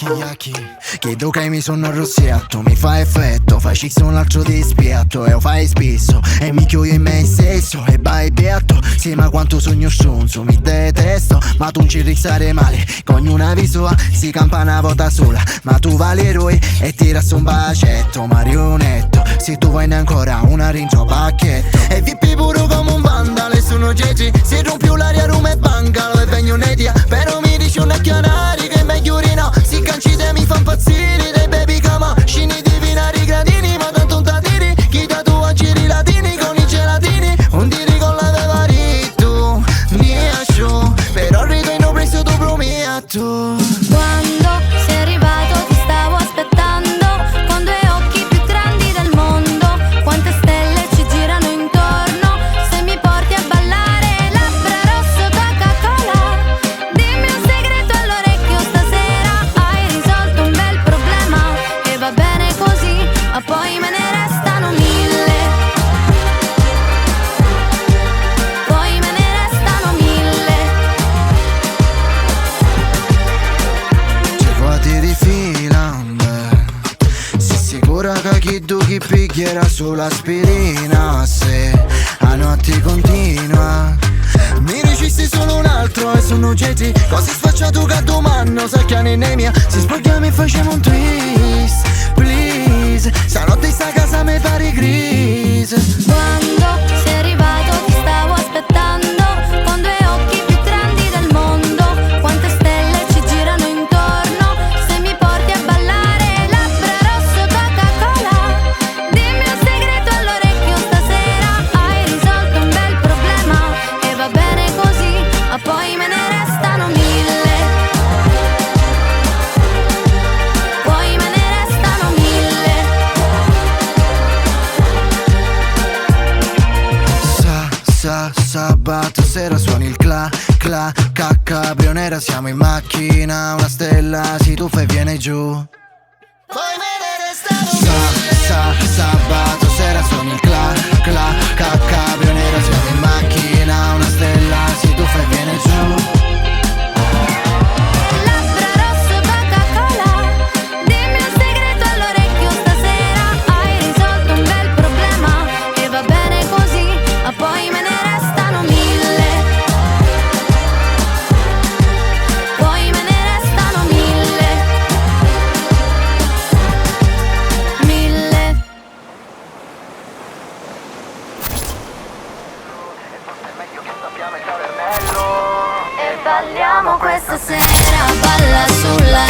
yaki che do che mi sono arrossato, mi fa effetto, facessi un altro dispiatto e lo fai spesso e mi chiudo in me stesso e vai piatto. Sì, ma quanto sogno stronzo, mi detesto, ma tu non ci restare male, con una visuale si campa una volta sola, ma tu vali eroe e tira su un bacetto marionetto, se tu vuoi ne ancora una rincio pacchetto e vippi puro come un vandale, sono Gigi, se non più l'aria Roma e bungalow e vengo un'edia, però mi dici un acchianari che è meglio no, si cancide mi fa impazzire dei baby cama, scini divinari gradini, ma tanto non t'attiri, chi da tu a giri latini con i gelatini, un diri con la vevari tu, mia show, però rido in ho preso tu promiato. Quando sei arrivato ti stavo aspettando, con due occhi più grandi del mondo, quante stelle ci girano intorno, se mi porti a ballare, labbra rosso Coca-Cola, dimmi un segreto all'orecchio stasera, hai risolto un bel problema, e va bene così, ma poi me ne restano mille, poi me ne restano mille. Ci fate rifilando, sei sicura che chi tu chi picchiera sull'aspirina, se a notte continua mi dicesti solo un altro e sono oggetti così sfacciato che domani sa che anemia, se spogliamo e facciamo un twist, please, stanotte sta casa mi pare grise. Quando sei arrivato ti stavo aspettando, con due occhi più grandi del mondo, quante stelle ci girano intorno, se mi porti a ballare, labbra rosso Coca-Cola, dimmi un segreto all'orecchio stasera, hai risolto un bel problema, e va bene così, ma poi me ne restano mille, poi me ne restano mille. Sabato sera suoni il cla cabrio nera, siamo in macchina, una stella si tuffa e viene giù. Poi me ne restano sabato sera suoni il cla cabrio nera, siamo in macchina, una stella si tuffa e viene giù. Labbra rosso Coca-Cola, dimmi un segreto all'orecchio stasera, hai risolto un bel problema, e va bene così, ma poi me ne restano mille, poi me ne restano mille, mille. E balliamo questa sera, balla sulla